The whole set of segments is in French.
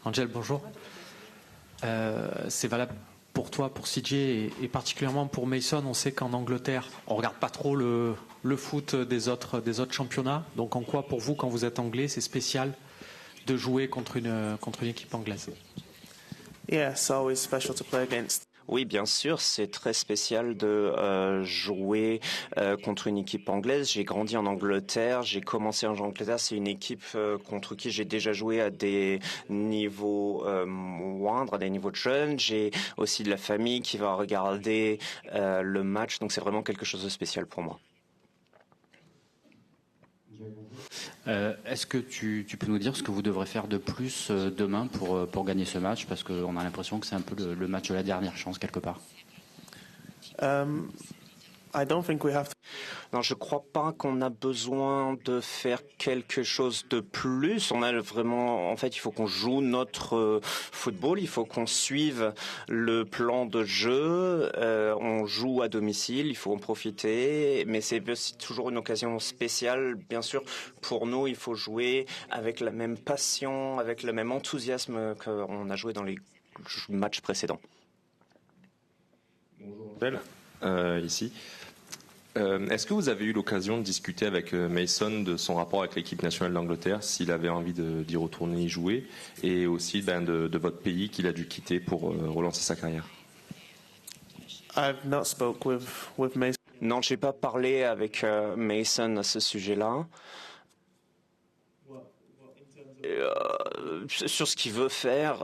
Angel, bonjour. C'est valable pour toi, pour CJ et particulièrement pour Mason. On sait qu'en Angleterre, on regarde pas trop le foot des autres championnats. Donc en quoi, pour vous, quand vous êtes anglais, c'est spécial de jouer contre une équipe anglaise? Yeah, it's always special to play against. Oui, bien sûr, c'est très spécial de jouer contre une équipe anglaise. J'ai grandi en Angleterre, j'ai commencé en Angleterre. C'est une équipe contre qui j'ai déjà joué à des niveaux moindres, à des niveaux de jeunes. J'ai aussi de la famille qui va regarder le match, donc c'est vraiment quelque chose de spécial pour moi. Est-ce que tu peux nous dire ce que vous devrez faire de plus demain pour gagner ce match? Parce qu'on a l'impression que c'est un peu le match de la dernière chance quelque part. I don't think we have to. Non, je crois pas qu'on a besoin de faire quelque chose de plus. On a vraiment, en fait, il faut qu'on joue notre football. Il faut qu'on suive le plan de jeu. On joue à domicile. Il faut en profiter. Mais c'est toujours une occasion spéciale. Bien sûr, pour nous, il faut jouer avec la même passion, avec le même enthousiasme qu'on a joué dans les matchs précédents. Bonjour, ici. Est-ce que vous avez eu l'occasion de discuter avec Mason de son rapport avec l'équipe nationale d'Angleterre, s'il avait envie d'y retourner y jouer, et aussi de votre pays qu'il a dû quitter pour relancer sa carrière? I've not spoke with Mason. Non, j'ai pas parlé avec Mason à ce sujet-là. Sur ce qu'il veut faire,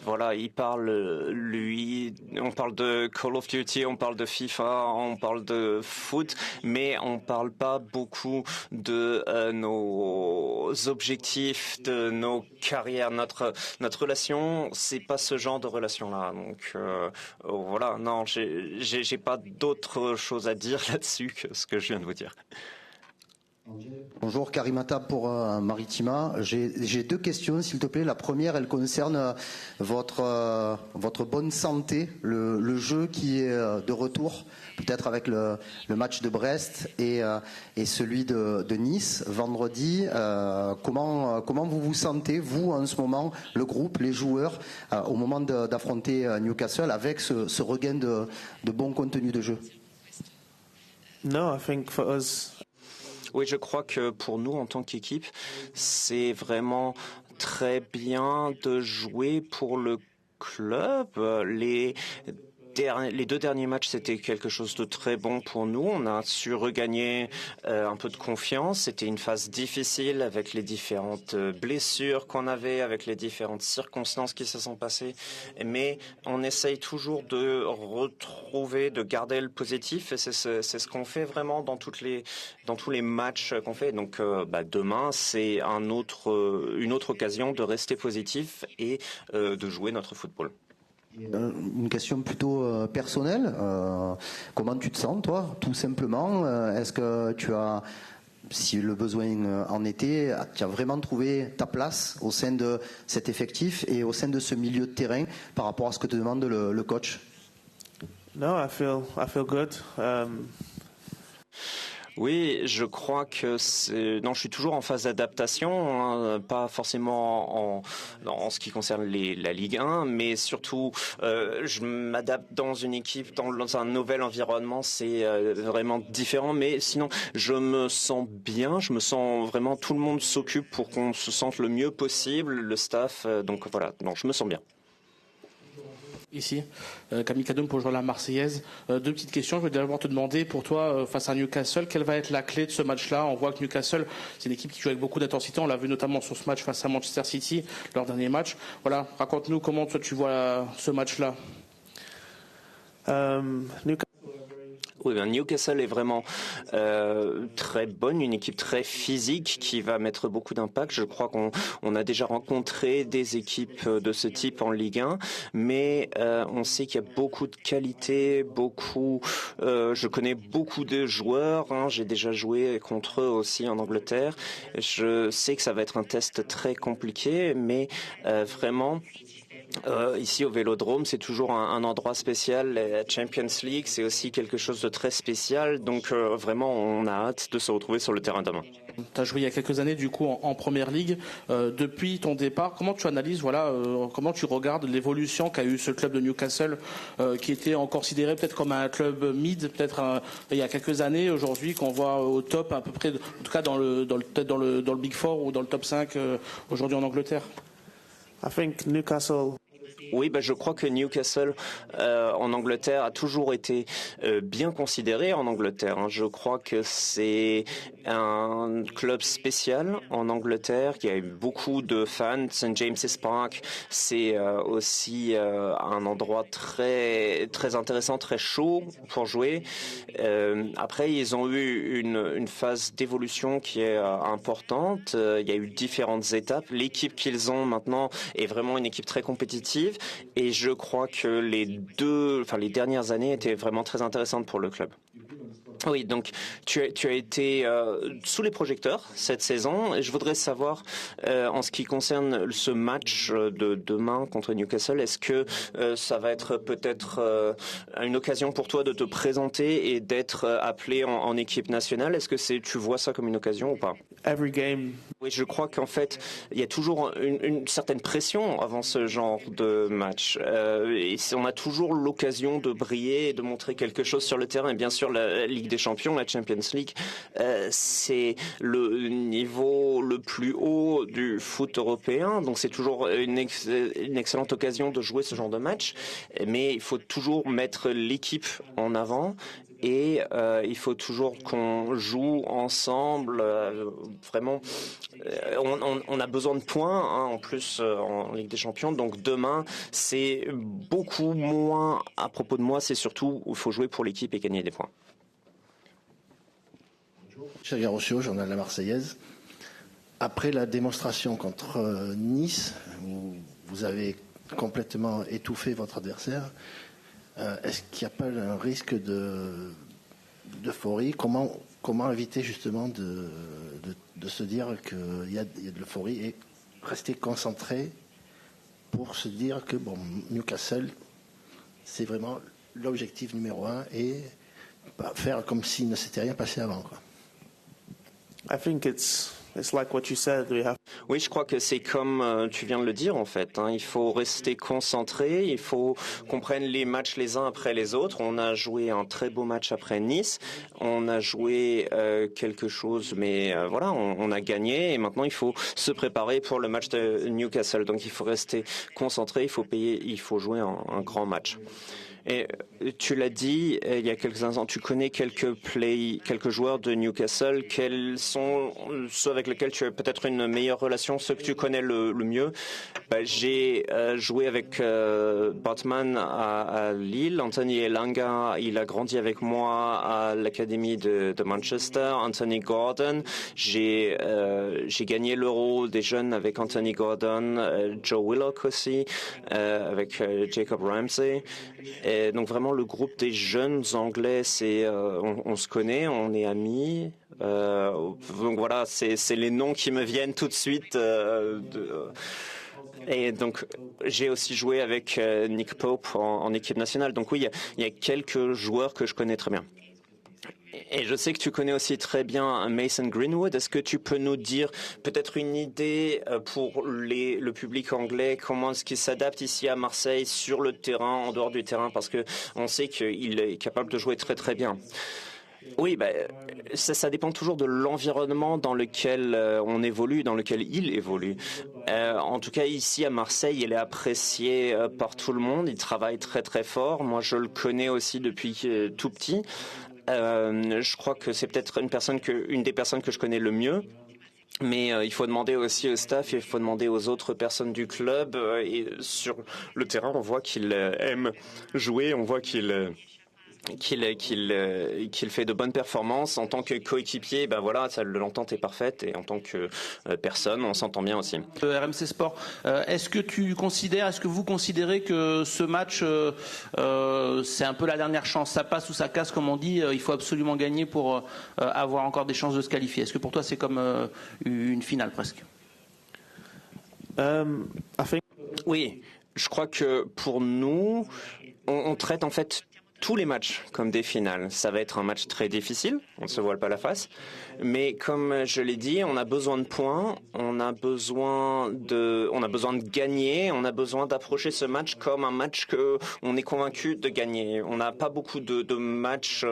voilà, il parle, lui, on parle de Call of Duty, on parle de FIFA, on parle de foot, mais on parle pas beaucoup de nos objectifs, de nos carrières, notre relation, c'est pas ce genre de relation-là. Donc voilà, non, j'ai pas d'autre chose à dire là-dessus que ce que je viens de vous dire. Bonjour, Karimata pour Maritima. J'ai deux questions, s'il te plaît. La première, elle concerne votre bonne santé, le jeu qui est de retour, peut-être avec le match de Brest et celui de Nice vendredi. Comment vous vous sentez, vous, en ce moment, le groupe, les joueurs, au moment d'affronter Newcastle avec ce regain de bon contenu de jeu? No, I think for us. Oui, je crois que pour nous, en tant qu'équipe, c'est vraiment très bien de jouer pour le club. Les deux derniers matchs, c'était quelque chose de très bon pour nous. On a su regagner un peu de confiance. C'était une phase difficile avec les différentes blessures qu'on avait, avec les différentes circonstances qui se sont passées. Mais on essaye toujours de retrouver, de garder le positif. Et c'est ce qu'on fait vraiment dans tous les matchs qu'on fait. Donc demain, c'est une autre occasion de rester positif et de jouer notre football. Une question plutôt personnelle. Comment tu te sens, toi, tout simplement? Est-ce que tu as, si le besoin en était, tu as vraiment trouvé ta place au sein de cet effectif et au sein de ce milieu de terrain par rapport à ce que te demande le coach? No, I feel good. Oui, je crois que je suis toujours en phase d'adaptation, hein, pas forcément en ce qui concerne la Ligue 1, mais surtout je m'adapte dans une équipe, dans un nouvel environnement, c'est vraiment différent. Mais sinon, je me sens bien, je me sens vraiment, tout le monde s'occupe pour qu'on se sente le mieux possible, le staff, donc voilà, non, je me sens bien. Ici, Camille Cadoum pour jouer la Marseillaise. Deux petites questions. Je vais d'abord te demander, pour toi, face à Newcastle, quelle va être la clé de ce match-là? On voit que Newcastle, c'est une équipe qui joue avec beaucoup d'intensité. On l'a vu notamment sur ce match face à Manchester City, leur dernier match. Voilà, raconte-nous comment toi tu vois ce match-là. Oui, Newcastle est vraiment très bonne, une équipe très physique qui va mettre beaucoup d'impact. Je crois qu'on a déjà rencontré des équipes de ce type en Ligue 1, mais on sait qu'il y a beaucoup de qualité, je connais beaucoup de joueurs, hein, j'ai déjà joué contre eux aussi en Angleterre. Je sais que ça va être un test très compliqué, mais vraiment Ici au Vélodrome, c'est toujours un endroit spécial. La Champions League, c'est aussi quelque chose de très spécial. Donc vraiment, on a hâte de se retrouver sur le terrain demain. Tu as joué il y a quelques années du coup en Première Ligue. Depuis ton départ, comment tu analyses, comment tu regardes l'évolution qu'a eu ce club de Newcastle, qui était considéré peut-être comme un club mid, peut-être il y a quelques années, aujourd'hui qu'on voit au top à peu près, en tout cas peut-être dans le Big Four ou dans le top 5 aujourd'hui en Angleterre. I think Newcastle. Oui, je crois que Newcastle en Angleterre a toujours été bien considéré en Angleterre. Hein. Je crois que c'est un club spécial en Angleterre qui a eu beaucoup de fans. St James's Park, c'est aussi un endroit très très intéressant, très chaud pour jouer. Après, ils ont eu une phase d'évolution qui est importante. Il y a eu différentes étapes. L'équipe qu'ils ont maintenant est vraiment une équipe très compétitive. Et je crois que les dernières années étaient vraiment très intéressantes pour le club. Oui, donc tu as été sous les projecteurs cette saison. Et je voudrais savoir, en ce qui concerne ce match de demain contre Newcastle, est-ce que ça va être peut-être une occasion pour toi de te présenter et d'être appelé en équipe nationale? Est-ce que tu vois ça comme une occasion ou pas? Every game. Oui, je crois qu'en fait, il y a toujours une certaine pression avant ce genre de match. Et on a toujours l'occasion de briller et de montrer quelque chose sur le terrain. Et bien sûr, la Ligue des Champions, la Champions League, c'est le niveau le plus haut du foot européen. Donc c'est toujours une excellente occasion de jouer ce genre de match. Mais il faut toujours mettre l'équipe en avant. Et il faut toujours qu'on joue ensemble. Vraiment, on a besoin de points en plus en Ligue des Champions. Donc demain, c'est beaucoup moins à propos de moi. C'est surtout il faut jouer pour l'équipe et gagner des points. Michel Garrocio, journal La Marseillaise. Après la démonstration contre Nice, où vous avez complètement étouffé votre adversaire, est-ce qu'il n'y a pas un risque d'euphorie? Comment éviter justement de se dire qu'il y a de l'euphorie et rester concentré pour se dire que Newcastle, c'est vraiment l'objectif numéro 1 et pas faire comme s'il ne s'était rien passé avant, quoi. I think it's like what you said. Oui, je crois que c'est comme tu viens de le dire en fait. Hein. Il faut rester concentré, il faut qu'on prenne les matchs les uns après les autres. On a joué un très beau match après Nice, on a joué quelque chose, mais voilà, on a gagné et maintenant il faut se préparer pour le match de Newcastle. Donc il faut rester concentré, il faut jouer un grand match. Et tu l'as dit il y a quelques instants, tu connais quelques joueurs de Newcastle. Quels sont ceux avec lesquels tu as peut-être une meilleure relation, ceux que tu connais le mieux? J'ai joué avec Botman à Lille. Anthony Elanga, il a grandi avec moi à l'académie de Manchester. Anthony Gordon, j'ai gagné l'Euro des jeunes avec Anthony Gordon. Joe Willock aussi, avec Jacob Ramsey. Et donc vraiment le groupe des jeunes anglais, on se connaît, on est amis. Donc voilà, c'est les noms qui me viennent tout de suite. Et donc j'ai aussi joué avec Nick Pope en équipe nationale. Donc oui, il y a quelques joueurs que je connais très bien. Et je sais que tu connais aussi très bien Mason Greenwood. Est-ce que tu peux nous dire peut-être une idée pour le public anglais, comment est-ce qu'il s'adapte ici à Marseille, sur le terrain, en dehors du terrain, parce que on sait qu'il est capable de jouer très très bien. Oui, ça dépend toujours de l'environnement dans lequel on évolue, dans lequel il évolue. En tout cas, ici à Marseille, il est apprécié par tout le monde. Il travaille très très fort. Moi, je le connais aussi depuis tout petit. Je crois que c'est peut-être une des personnes que je connais le mieux. Mais il faut demander aussi au staff, il faut demander aux autres personnes du club. Et sur le terrain, on voit qu'il aime jouer, on voit qu'il fait de bonnes performances. En tant que coéquipier, l'entente est parfaite, et en tant que personne, on s'entend bien aussi. RMC Sport, est-ce que vous considérez que ce match, c'est un peu la dernière chance, ça passe ou ça casse comme on dit, il faut absolument gagner pour avoir encore des chances de se qualifier? Est-ce que pour toi c'est comme une finale presque? Oui. Je crois que pour nous, on traite en fait tous les matchs comme des finales. Ça va être un match très difficile, on ne se voile pas la face. Mais comme je l'ai dit, on a besoin de points, on a besoin de gagner, on a besoin d'approcher ce match comme un match que on est convaincu de gagner. On n'a pas beaucoup de matchs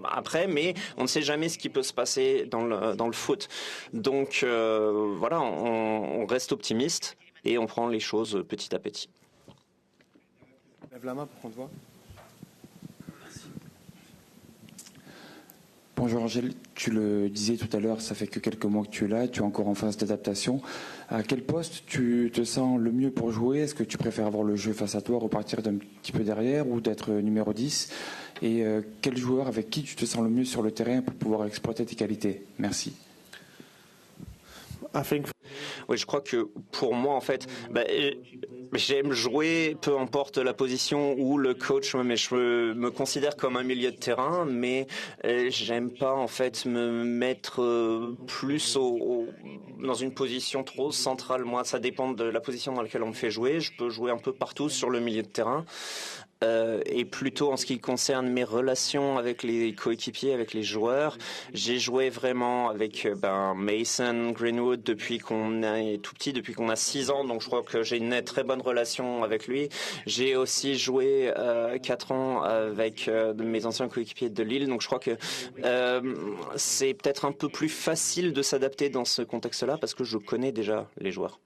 après, mais on ne sait jamais ce qui peut se passer dans le foot. Donc voilà, on reste optimiste et on prend les choses petit à petit. Lève la main pour qu'on te voit. Bonjour Angèle, tu le disais tout à l'heure, ça fait que quelques mois que tu es là, tu es encore en phase d'adaptation. À quel poste tu te sens le mieux pour jouer? Est-ce que tu préfères avoir le jeu face à toi, repartir d'un petit peu derrière ou d'être numéro 10? Et quel joueur avec qui tu te sens le mieux sur le terrain pour pouvoir exploiter tes qualités? Merci. Oui, je crois que pour moi, en fait, j'aime jouer, peu importe la position où le coach me met. Je me considère comme un milieu de terrain, mais j'aime pas en fait me mettre plus dans une position trop centrale. Moi, ça dépend de la position dans laquelle on me fait jouer. Je peux jouer un peu partout sur le milieu de terrain. Et plutôt en ce qui concerne mes relations avec les coéquipiers, avec les joueurs, j'ai joué vraiment avec Mason Greenwood depuis qu'on est tout petit, depuis qu'on a 6 ans, donc je crois que j'ai une très bonne relation avec lui. J'ai aussi joué 4 ans avec mes anciens coéquipiers de Lille, donc je crois que c'est peut-être un peu plus facile de s'adapter dans ce contexte-là parce que je connais déjà les joueurs.